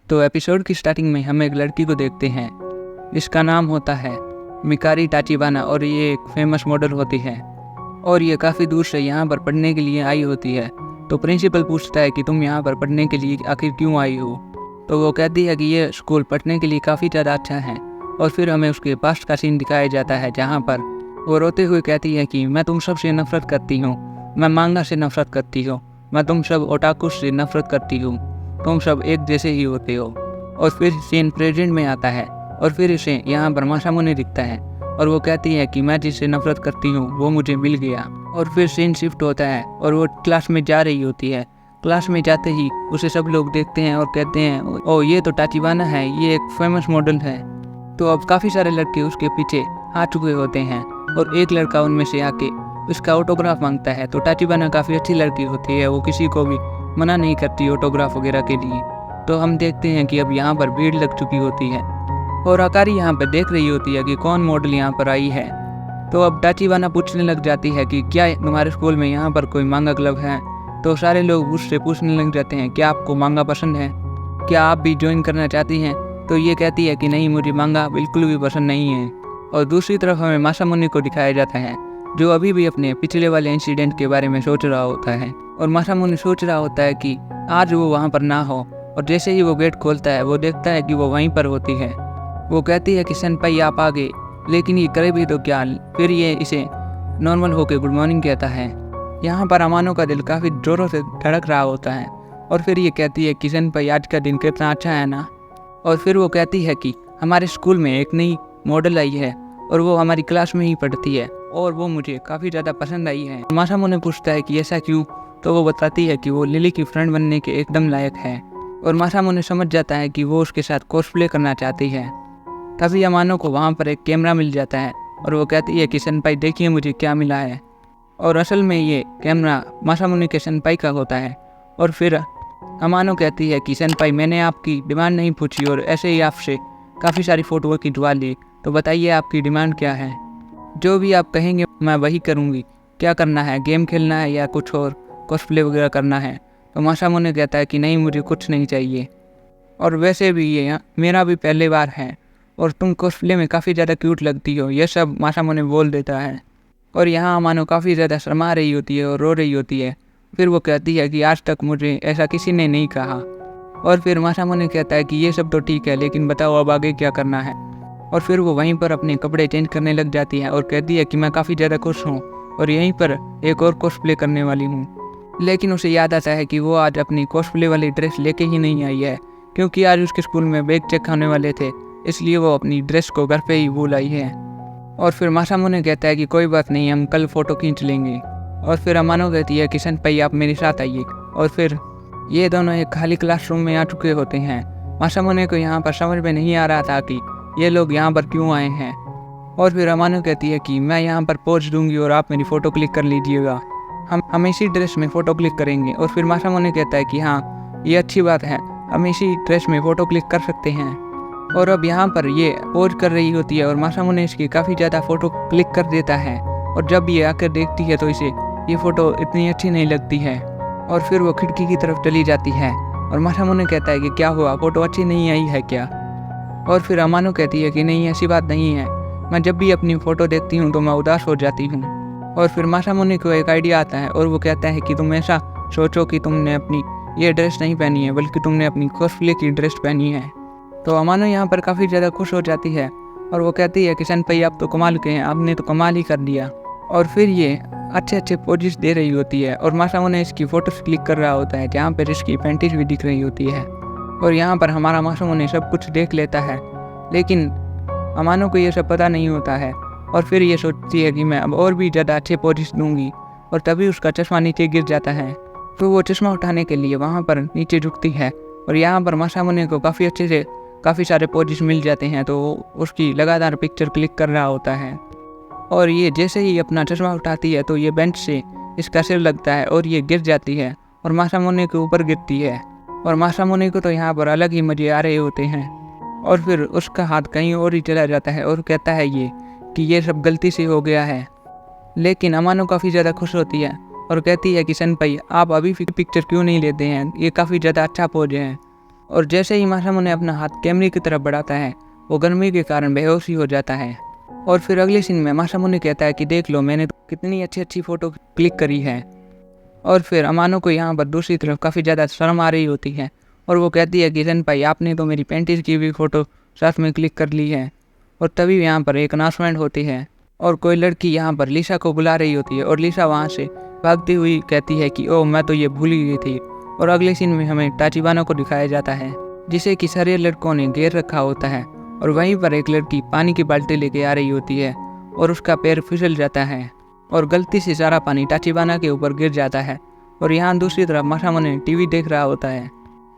तो एपिसोड की स्टार्टिंग में हम एक लड़की को देखते हैं जिसका नाम होता है मिकारी टाचिबाना और ये एक फेमस मॉडल होती है और ये काफ़ी दूर से यहाँ पर पढ़ने के लिए आई होती है। तो प्रिंसिपल पूछता है कि तुम यहाँ पर पढ़ने के लिए आखिर क्यों आई हो। तो वो कहती है कि ये स्कूल पढ़ने के लिए काफ़ी ज़्यादा अच्छा है और फिर हमें उसके पास्ट का सीन दिखाया जाता है जहाँ पर वो रोते हुए कहती है कि मैं तुम सब से नफरत करती हूँ, मैं मांगा से नफरत करती हूँ, मैं तुम सब ओटाकू से नफरत करती हूँ, तुम सब एक जैसे ही होते हो। और फिर सीन प्रेजेंट में आता है और फिर इसे यहाँ पर मासामुने दिखता है और वो कहती है कि मैं जिससे नफरत करती हूँ वो मुझे मिल गया। और फिर सीन शिफ्ट होता है और वो क्लास में जा रही होती है। क्लास में जाते ही उसे सब लोग देखते हैं और कहते हैं ओ ये तो टाचिबाना है, ये एक फेमस मॉडल है। तो अब काफ़ी सारे लड़के उसके पीछे आ चुके होते हैं और एक लड़का उनमें से आके उसका ऑटोग्राफ मांगता है। तो टाचिबाना काफ़ी अच्छी लड़की होती है, वो किसी को भी मना नहीं करती ऑटोग्राफ वगैरह के लिए। तो हम देखते हैं कि अब यहाँ पर भीड़ लग चुकी होती है और अकारी यहाँ पर देख रही होती है कि कौन मॉडल यहाँ पर आई है। तो अब टाचिबाना पूछने लग जाती है कि क्या तुम्हारे स्कूल में यहाँ पर कोई मांगा क्लब है। तो सारे लोग उससे पूछने लग जाते हैं क्या आपको मांगा पसंद है, क्या आप भी ज्वाइन करना चाहती हैं। तो ये कहती है कि नहीं, मुझे मांगा बिल्कुल भी पसंद नहीं है। और दूसरी तरफ हमें मासामुने को दिखाया जाता है जो अभी भी अपने पिछले वाले इंसिडेंट के बारे में सोच रहा होता है और मासामुने सोच रहा होता है कि आज वो वहाँ पर ना हो। और जैसे ही वो गेट खोलता है वो देखता है कि वो वहीं पर होती है। वो कहती है कि सेनपाई आप आ गए, लेकिन ये करे भी तो क्या। फिर ये इसे नॉर्मल होकर गुड मॉर्निंग कहता है। यहाँ पर अमानो का दिल काफ़ी ज़ोरों से धड़क रहा होता है और फिर ये कहती है कि सेनपाई आज का दिन कितना अच्छा है ना। और फिर वो कहती है कि हमारे स्कूल में एक नई मॉडल आई है और वो हमारी क्लास में ही पढ़ती है और वो मुझे काफ़ी ज़्यादा पसंद आई है। मासामुने पूछता है कि ऐसा क्यों। तो वो बताती है कि वो लिली की फ्रेंड बनने के एकदम लायक है और मासामुने समझ जाता है कि वो उसके साथ कॉस्प्ले करना चाहती है। तभी अमानो को वहाँ पर एक कैमरा मिल जाता है और वो कहती है कि सेनपाई देखिए मुझे क्या मिला है। और असल में ये कैमरा मासामुने के सेनपाई का होता है। और फिर अमानो कहती है कि सेनपाई मैंने आपकी डिमांड नहीं पूछी और ऐसे ही आपसे काफ़ी सारी फ़ोटो खिंचवा ली, तो बताइए आपकी डिमांड क्या है। जो भी आप कहेंगे मैं वही करूँगी। क्या करना है, गेम खेलना है या कुछ और कॉस्प्ले वगैरह करना है। तो मासामुने कहता है कि नहीं, मुझे कुछ नहीं चाहिए और वैसे भी ये मेरा भी पहली बार है और तुम कॉस्प्ले में काफ़ी ज़्यादा क्यूट लगती हो, ये सब मासामुने बोल देता है। और यहाँ अमानो काफ़ी ज़्यादा शर्मा रही होती है और रो रही होती है। फिर वो कहती है कि आज तक मुझे ऐसा किसी ने नहीं कहा। और फिर मासामुने कहता है कि ये सब तो ठीक है, लेकिन बताओ अब आगे क्या करना है। और फिर वो वहीं पर अपने कपड़े चेंज करने लग जाती है और कहती है कि मैं काफ़ी ज़्यादा खुश हूँ और यहीं पर एक और कॉस्प्ले करने वाली हूँ। लेकिन उसे याद आता है कि वो आज अपनी कॉस्प्ले वाली ड्रेस लेके ही नहीं आई है, क्योंकि आज उसके स्कूल में बैग चेक होने वाले थे, इसलिए वो अपनी ड्रेस को घर पे ही भूल आई है। और फिर मासामुने कहता है कि कोई बात नहीं, हम कल फ़ोटो खींच लेंगे। और फिर अमानो कहती है कि सेनपाई आप मेरे साथ आइए। और फिर ये दोनों एक खाली क्लासरूम में आ चुके होते हैं। मासामुने को यहाँ पर समझ में नहीं आ रहा था कि ये लोग यहाँ पर क्यों आए हैं। और फिर अमानो कहती है कि मैं यहाँ पर पोज दूंगी और आप मेरी फ़ोटो क्लिक कर लीजिएगा, हम इसी ड्रेस में फ़ोटो क्लिक करेंगे। और फिर मासामुने कहता है कि हाँ ये अच्छी बात है, हम इसी ड्रेस में फ़ोटो क्लिक कर सकते हैं। और अब यहाँ पर ये पोज कर रही होती है और मासामुने इसकी काफ़ी ज़्यादा फ़ोटो क्लिक कर देता है और जब ये आकर देखती है तो इसे ये फ़ोटो इतनी अच्छी नहीं लगती है। और फिर वो खिड़की की तरफ चली जाती है और मासामुने कहता है कि क्या हुआ, फ़ोटो अच्छी नहीं आई है क्या। और फिर अमानो कहती है कि नहीं, ऐसी बात नहीं है, मैं जब भी अपनी फ़ोटो देखती हूँ तो मैं उदास हो जाती हूँ। और फिर मासामुने को एक आइडिया आता है और वो कहता है कि तुम ऐसा सोचो कि तुमने अपनी ये ड्रेस नहीं पहनी है बल्कि तुमने अपनी कॉस्प्ले की ड्रेस पहनी है। तो अमानो यहाँ पर काफ़ी ज़्यादा खुश हो जाती है और वो कहती है कि सेनपाई आप तो कमाल के हैं, आपने तो कमाल ही कर दिया। और फिर ये अच्छे अच्छे पोजेस दे रही होती है और मासामुने इसकी फ़ोटोज़ क्लिक कर रहा होता है जहाँ पर इसकी पेंटिंग भी दिख रही होती है। और यहाँ पर हमारा मासामुने सब कुछ देख लेता है, लेकिन अमानो को ये सब पता नहीं होता है। और फिर ये सोचती है कि मैं अब और भी ज़्यादा अच्छे पोजेस दूंगी और तभी उसका चश्मा नीचे गिर जाता है। तो वो चश्मा उठाने के लिए वहाँ पर नीचे झुकती है और यहाँ पर मासामुने को काफ़ी अच्छे से काफ़ी सारे पोजेस मिल जाते हैं। तो वो उसकी लगातार पिक्चर क्लिक कर रहा होता है और ये जैसे ही अपना चश्मा उठाती है तो ये बेंच से इसका सिर लगता है और ये गिर जाती है और मासामुने के ऊपर गिरती है। और मासामुने को तो यहाँ पर अलग ही मज़े आ रहे होते हैं। और फिर उसका हाथ कहीं और ही चला जाता है और कहता है ये कि ये सब गलती से हो गया है। लेकिन अमानो काफ़ी ज़्यादा खुश होती है और कहती है कि सेनपाई आप अभी पिक्चर क्यों नहीं लेते हैं, ये काफ़ी ज़्यादा अच्छा पोज है। और जैसे ही मासामुने अपना हाथ कैमरे की तरफ बढ़ाता है वो गर्मी के कारण बेहोश ही हो जाता है। और फिर अगले सीन में मासामुने कहता है कि देख लो मैंने कितनी अच्छी अच्छी फ़ोटो क्लिक करी है। और फिर अमानो को यहाँ पर दूसरी तरफ काफ़ी ज़्यादा शर्म आ रही होती है और वो कहती है कि सेनपाई आपने तो मेरी 35 की भी फ़ोटो साथ में क्लिक कर ली है। और तभी यहाँ पर एक अनाउंसमेंट होती है और कोई लड़की यहाँ पर लिसा को बुला रही होती है और लिसा वहाँ से भागती हुई कहती है कि ओह मैं तो ये भूल ही गई थी। और अगले सीन में हमें टाचिबाना को दिखाया जाता है जिसे कि सारे लड़कों ने घेर रखा होता है और वहीं पर एक लड़की पानी की बाल्टी लेके आ रही होती है और उसका पैर फिसल जाता है और गलती से सारा पानी टाचिबाना के ऊपर गिर जाता है। और यहाँ दूसरी तरफ मासामुने टीवी देख रहा होता है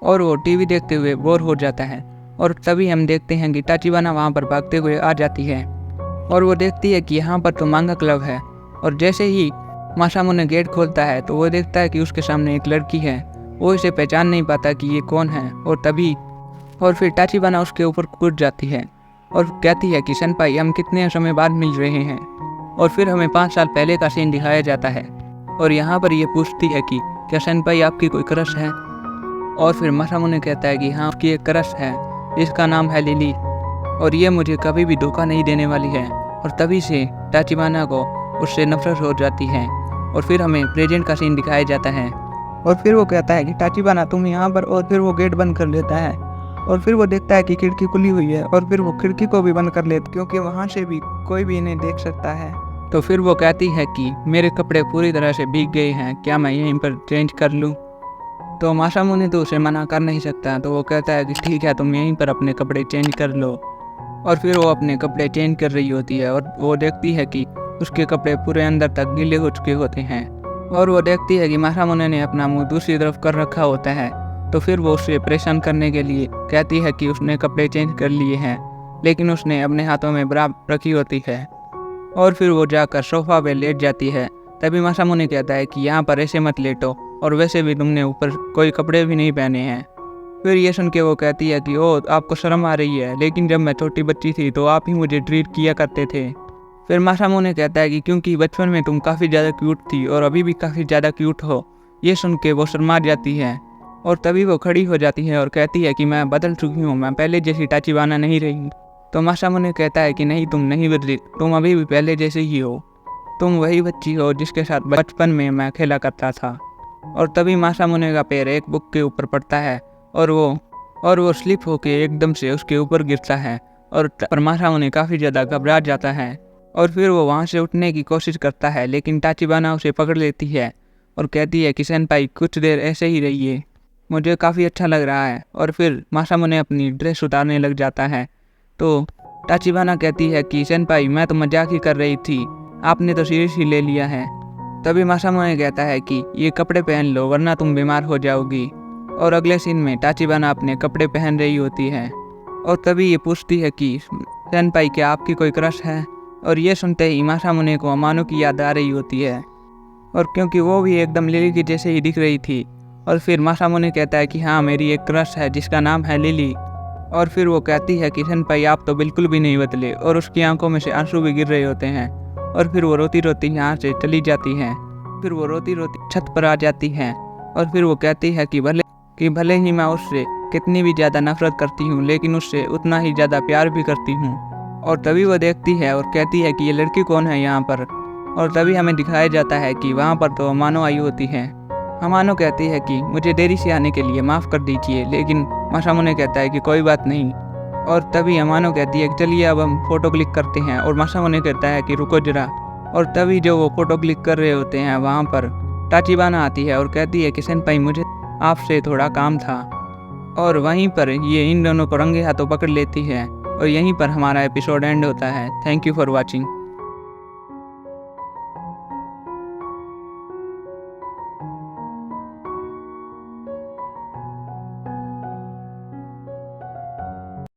और वो टीवी देखते हुए बोर हो जाता है। और तभी हम देखते हैं कि टाचिबाना वहाँ पर भागते हुए आ जाती है और वो देखती है कि यहाँ पर तो मांगा क्लब है। और जैसे ही मासामुने गेट खोलता है तो वो देखता है कि उसके सामने एक लड़की है। वो इसे पहचान नहीं पाता कि ये कौन है और फिर टाचिबाना उसके ऊपर कूद जाती है और कहती है कि सेनपाई हम कितने समय बाद मिल रहे हैं। और फिर हमें 5 साल पहले का सीन दिखाया जाता है और यहाँ पर ये पूछती है कि क्या सेनपाई आपकी कोई क्रश है। और फिर मासामुने कहता है कि हाँ उसकी एक क्रश है जिसका नाम है लिली और ये मुझे कभी भी धोखा नहीं देने वाली है। और तभी से टाचिबाना को उससे नफरत हो जाती है। और फिर हमें प्रेजेंट का सीन दिखाया जाता है और फिर वो कहता है कि टाचिबाना तुम यहाँ पर। और फिर वो गेट बंद कर लेता है और फिर वो देखता है कि खिड़की खुली हुई है और फिर वो खिड़की को भी बंद कर लेता क्योंकि वहाँ से भी कोई भी इन्हें देख सकता है। तो फिर वो कहती है कि मेरे कपड़े पूरी तरह से भीग गए हैं, क्या मैं यहीं पर चेंज कर लूँ। तो मासामुने तो उसे मना कर नहीं सकता तो वो कहता है कि ठीक है तुम यहीं पर अपने कपड़े चेंज कर लो। और फिर वो अपने कपड़े चेंज कर रही होती है और वो देखती है कि उसके कपड़े पूरे अंदर तक गीले हो चुके होते हैं। और वो देखती है कि मासामुने ने अपना मुंह दूसरी तरफ कर रखा होता है। तो फिर वो उसे परेशान करने के लिए कहती है कि उसने कपड़े चेंज कर लिए हैं लेकिन उसने अपने हाथों में ब्रा रखी होती है। और फिर वो जाकर सोफा पे लेट जाती है। तभी मासामुने कहता है कि यहाँ पर ऐसे मत लेटो और वैसे भी तुमने ऊपर कोई कपड़े भी नहीं पहने हैं। फिर ये सुन के वो कहती है कि ओ आपको शर्म आ रही है, लेकिन जब मैं छोटी बच्ची थी तो आप ही मुझे ट्रीट किया करते थे। फिर मासामुने कहता है कि क्योंकि बचपन में तुम काफ़ी ज़्यादा क्यूट थी और अभी भी काफ़ी ज़्यादा क्यूट हो। ये सुन के वो शर्मा जाती है और तभी वो खड़ी हो जाती है और कहती है कि मैं बदल चुकी हूँ, मैं पहले जैसी टाचिबाना नहीं रही। तो मासामुने कहता है कि नहीं तुम नहीं बदली, तुम अभी भी पहले जैसे ही हो, तुम वही बच्ची हो जिसके साथ बचपन में मैं खेला करता था। और तभी मासामुने का पैर एक बुक के ऊपर पड़ता है और वो स्लिप होके एकदम से उसके ऊपर गिरता है और मासामुने काफ़ी ज़्यादा घबरा जाता है। और फिर वो वहाँ से उठने की कोशिश करता है लेकिन टाचिबाना उसे पकड़ लेती है और कहती है कि सेनपाई कुछ देर ऐसे ही रहिए, मुझे काफ़ी अच्छा लग रहा है। और फिर मासामुने अपनी ड्रेस उतारने लग जाता है तो टाचिबाना कहती है कि सेनपाई मैं तो मजाक ही कर रही थी, आपने तो सीरियस ही ले लिया है। तभी मासामुने कहता है कि ये कपड़े पहन लो वरना तुम बीमार हो जाओगी। और अगले सीन में टाचिबाना अपने कपड़े पहन रही होती है और तभी ये पूछती है कि सेनपाई क्या आपकी कोई क्रश है। और ये सुनते ही मासामुने को अमानो की याद आ रही होती है और क्योंकि वो भी एकदम लिली की जैसे ही दिख रही थी। और फिर मासामुने कहता है कि हाँ मेरी एक क्रश है जिसका नाम है लिली। और फिर वो कहती है कि सेनपाई आप तो बिल्कुल भी नहीं बदले और उसकी आंखों में से आंसू भी गिर रहे होते हैं। और फिर वो रोती रोती यहाँ से चली जाती हैं। फिर वो रोती रोती छत पर आ जाती हैं और फिर वो कहती है कि भले ही मैं उससे कितनी भी ज़्यादा नफरत करती हूँ लेकिन उससे उतना ही ज़्यादा प्यार भी करती हूँ। और तभी वो देखती है और कहती है कि ये लड़की कौन है यहाँ पर। और तभी हमें दिखाया जाता है कि वहाँ पर तो अमानो आई होती है। अमानो कहती है कि मुझे देरी से आने के लिए माफ़ कर दीजिए, लेकिन मासामुने कहता है कि कोई बात नहीं। और तभी अमानो कहती है कि चलिए अब हम फ़ोटो क्लिक करते हैं और मासामुने कहता है कि रुको जरा। और तभी जो वो फ़ोटो क्लिक कर रहे होते हैं वहाँ पर टाचिबाना आती है और कहती है कि सेनपाई मुझे आपसे थोड़ा काम था। और वहीं पर ये इन दोनों को रंगे हाथों पकड़ लेती है और यहीं पर हमारा एपिसोड एंड होता है। Thank you for watching.